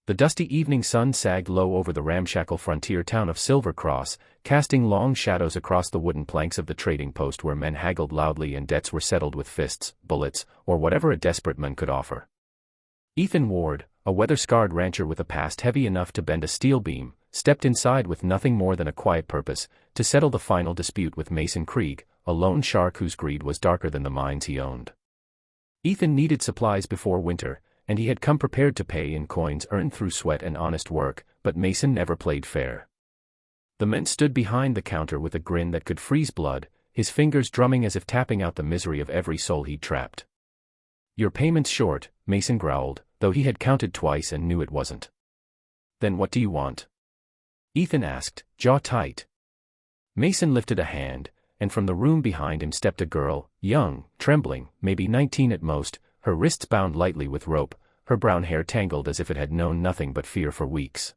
The dusty evening sun sagged low over the ramshackle frontier town of Silver Cross, casting long shadows across the wooden planks of the trading post where men haggled loudly and debts were settled with fists, bullets, or whatever a desperate man could offer. Ethan Ward, a weather-scarred rancher with a past heavy enough to bend a steel beam, stepped inside with nothing more than a quiet purpose, to settle the final dispute with Mason Krieg, a lone shark whose greed was darker than the mines he owned. Ethan needed supplies before winter, and he had come prepared to pay in coins earned through sweat and honest work, but Mason never played fair. The man stood behind the counter with a grin that could freeze blood, his fingers drumming as if tapping out the misery of every soul he'd trapped. "Your payment's short," Mason growled, though he had counted twice and knew it wasn't. "Then what do you want?" Ethan asked, jaw tight. Mason lifted a hand, and from the room behind him stepped a girl, young, trembling, maybe 19 at most, her wrists bound lightly with rope, her brown hair tangled as if it had known nothing but fear for weeks.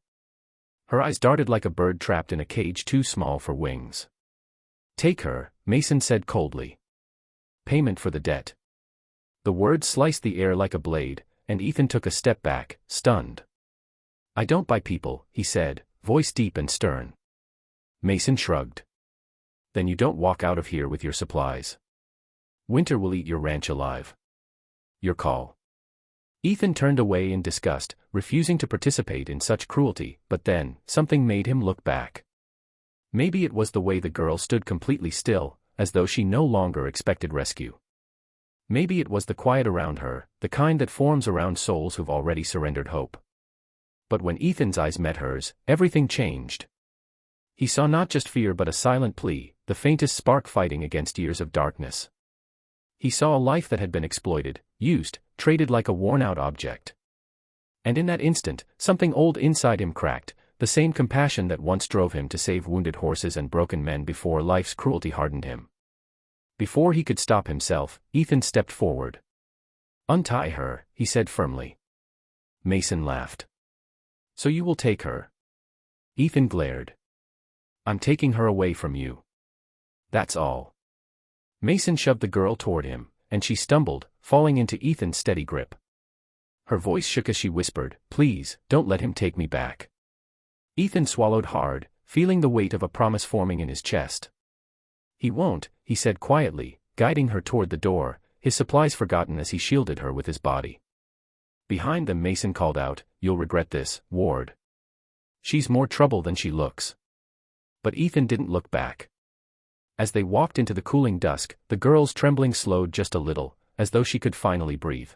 Her eyes darted like a bird trapped in a cage too small for wings. "Take her," Mason said coldly. "Payment for the debt." The words sliced the air like a blade, and Ethan took a step back, stunned. "I don't buy people," he said, voice deep and stern. Mason shrugged. "Then you don't walk out of here with your supplies. Winter will eat your ranch alive. Your call." Ethan turned away in disgust, refusing to participate in such cruelty, but then, something made him look back. Maybe it was the way the girl stood completely still, as though she no longer expected rescue. Maybe it was the quiet around her, the kind that forms around souls who've already surrendered hope. But when Ethan's eyes met hers, everything changed. He saw not just fear but a silent plea, the faintest spark fighting against years of darkness. He saw a life that had been exploited, used, traded like a worn-out object. And in that instant, something old inside him cracked, the same compassion that once drove him to save wounded horses and broken men before life's cruelty hardened him. Before he could stop himself, Ethan stepped forward. "Untie her," he said firmly. Mason laughed. "So you will take her?" Ethan glared. "I'm taking her away from you. That's all." Mason shoved the girl toward him, and she stumbled, falling into Ethan's steady grip. Her voice shook as she whispered, "Please, don't let him take me back." Ethan swallowed hard, feeling the weight of a promise forming in his chest. "He won't," he said quietly, guiding her toward the door, his supplies forgotten as he shielded her with his body. Behind them Mason called out, "You'll regret this, Ward. She's more trouble than she looks." But Ethan didn't look back. As they walked into the cooling dusk, the girl's trembling slowed just a little, as though she could finally breathe.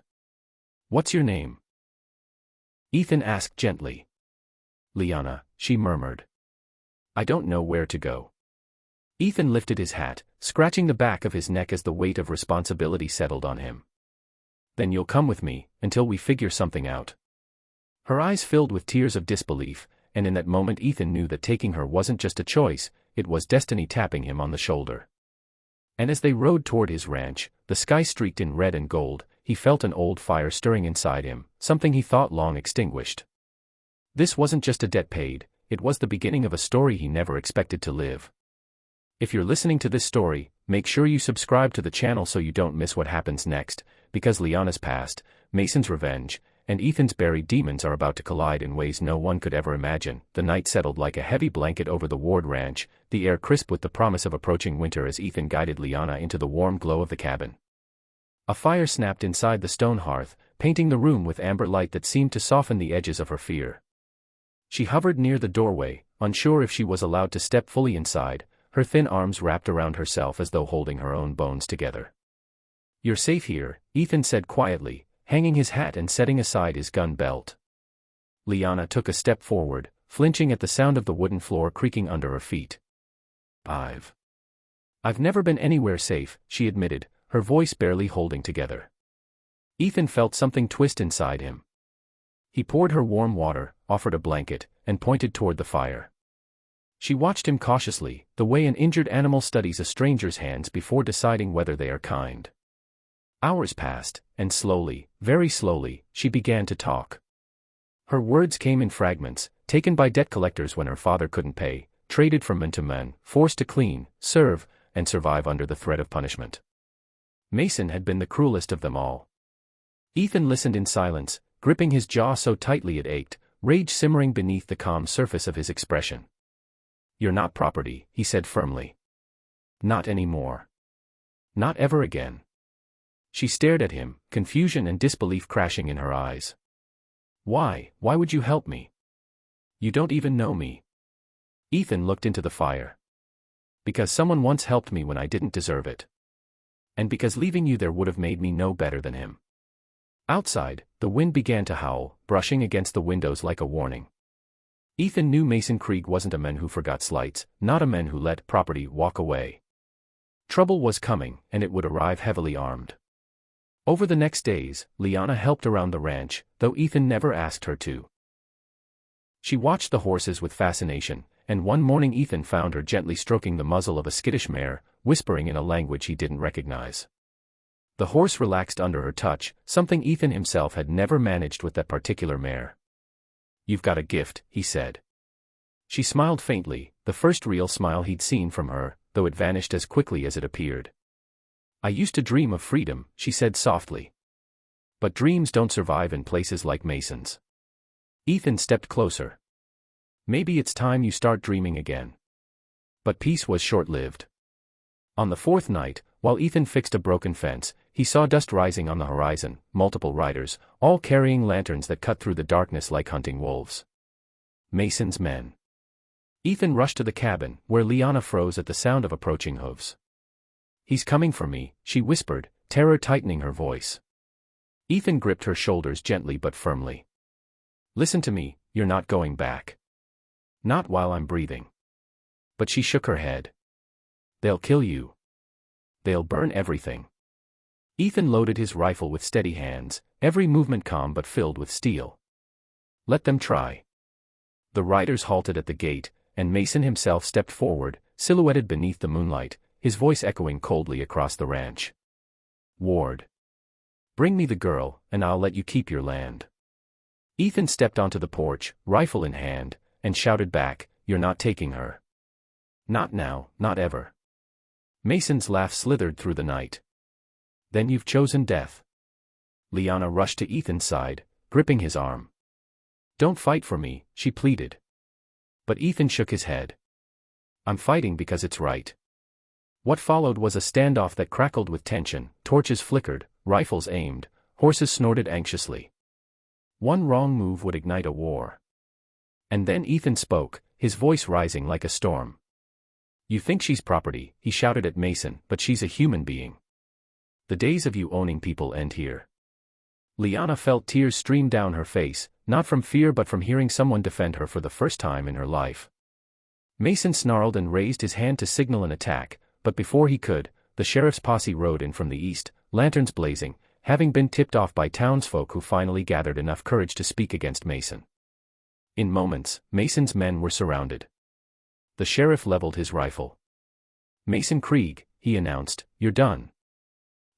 "What's your name?" Ethan asked gently. "Liana," she murmured. "I don't know where to go." Ethan lifted his hat, scratching the back of his neck as the weight of responsibility settled on him. "Then you'll come with me, until we figure something out." Her eyes filled with tears of disbelief, and in that moment Ethan knew that taking her wasn't just a choice, it was destiny tapping him on the shoulder. And as they rode toward his ranch, the sky streaked in red and gold, he felt an old fire stirring inside him, something he thought long extinguished. This wasn't just a debt paid, it was the beginning of a story he never expected to live. If you're listening to this story, make sure you subscribe to the channel so you don't miss what happens next, because Liana's past, Mason's revenge, and Ethan's buried demons are about to collide in ways no one could ever imagine. The night settled like a heavy blanket over the Ward ranch, the air crisp with the promise of approaching winter as Ethan guided Liana into the warm glow of the cabin. A fire snapped inside the stone hearth, painting the room with amber light that seemed to soften the edges of her fear. She hovered near the doorway, unsure if she was allowed to step fully inside, her thin arms wrapped around herself as though holding her own bones together. "You're safe here," Ethan said quietly, hanging his hat and setting aside his gun belt. Liana took a step forward, flinching at the sound of the wooden floor creaking under her feet. I've never been anywhere safe," she admitted, her voice barely holding together. Ethan felt something twist inside him. He poured her warm water, offered a blanket, and pointed toward the fire. She watched him cautiously, the way an injured animal studies a stranger's hands before deciding whether they are kind. Hours passed, and slowly, very slowly, she began to talk. Her words came in fragments, taken by debt collectors when her father couldn't pay, traded from man to man, forced to clean, serve, and survive under the threat of punishment. Mason had been the cruelest of them all. Ethan listened in silence, gripping his jaw so tightly it ached, rage simmering beneath the calm surface of his expression. "You're not property," he said firmly. "Not anymore. Not ever again." She stared at him, confusion and disbelief crashing in her eyes. "Why would you help me? You don't even know me." Ethan looked into the fire. "Because someone once helped me when I didn't deserve it. And because leaving you there would have made me no better than him." Outside, the wind began to howl, brushing against the windows like a warning. Ethan knew Mason Krieg wasn't a man who forgot slights, not a man who let property walk away. Trouble was coming, and it would arrive heavily armed. Over the next days, Liana helped around the ranch, though Ethan never asked her to. She watched the horses with fascination, and one morning Ethan found her gently stroking the muzzle of a skittish mare, whispering in a language he didn't recognize. The horse relaxed under her touch, something Ethan himself had never managed with that particular mare. "You've got a gift," he said. She smiled faintly, the first real smile he'd seen from her, though it vanished as quickly as it appeared. "I used to dream of freedom," she said softly. "But dreams don't survive in places like Mason's." Ethan stepped closer. "Maybe it's time you start dreaming again." But peace was short-lived. On the fourth night, while Ethan fixed a broken fence, he saw dust rising on the horizon, multiple riders, all carrying lanterns that cut through the darkness like hunting wolves. Mason's men. Ethan rushed to the cabin, where Liana froze at the sound of approaching hooves. "He's coming for me," she whispered, terror tightening her voice. Ethan gripped her shoulders gently but firmly. "Listen to me, you're not going back. Not while I'm breathing." But she shook her head. "They'll kill you. They'll burn everything." Ethan loaded his rifle with steady hands, every movement calm but filled with steel. "Let them try." The riders halted at the gate, and Mason himself stepped forward, silhouetted beneath the moonlight, his voice echoing coldly across the ranch. "Ward. Bring me the girl, and I'll let you keep your land." Ethan stepped onto the porch, rifle in hand, and shouted back, "You're not taking her. Not now, not ever." Mason's laugh slithered through the night. "Then you've chosen death." Liana rushed to Ethan's side, gripping his arm. "Don't fight for me," she pleaded. But Ethan shook his head. "I'm fighting because it's right." What followed was a standoff that crackled with tension, torches flickered, rifles aimed, horses snorted anxiously. One wrong move would ignite a war. And then Ethan spoke, his voice rising like a storm. "You think she's property," he shouted at Mason, "but she's a human being. The days of you owning people end here." Liana felt tears stream down her face, not from fear but from hearing someone defend her for the first time in her life. Mason snarled and raised his hand to signal an attack, but before he could, the sheriff's posse rode in from the east, lanterns blazing, having been tipped off by townsfolk who finally gathered enough courage to speak against Mason. In moments, Mason's men were surrounded. The sheriff leveled his rifle. "Mason Krieg," he announced, "you're done."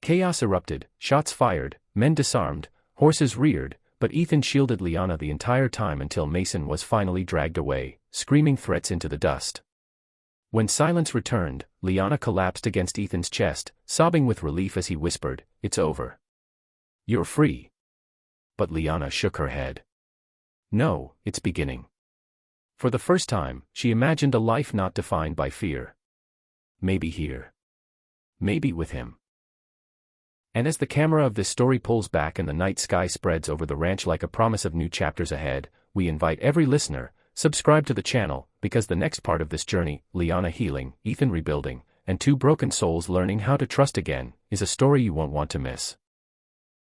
Chaos erupted, shots fired, men disarmed, horses reared, but Ethan shielded Liana the entire time until Mason was finally dragged away, screaming threats into the dust. When silence returned, Liana collapsed against Ethan's chest, sobbing with relief as he whispered, "It's over. You're free." But Liana shook her head. "No, it's beginning." For the first time, she imagined a life not defined by fear. Maybe here. Maybe with him. And as the camera of this story pulls back and the night sky spreads over the ranch like a promise of new chapters ahead, we invite every listener, subscribe to the channel, because the next part of this journey, Liana healing, Ethan rebuilding, and two broken souls learning how to trust again, is a story you won't want to miss.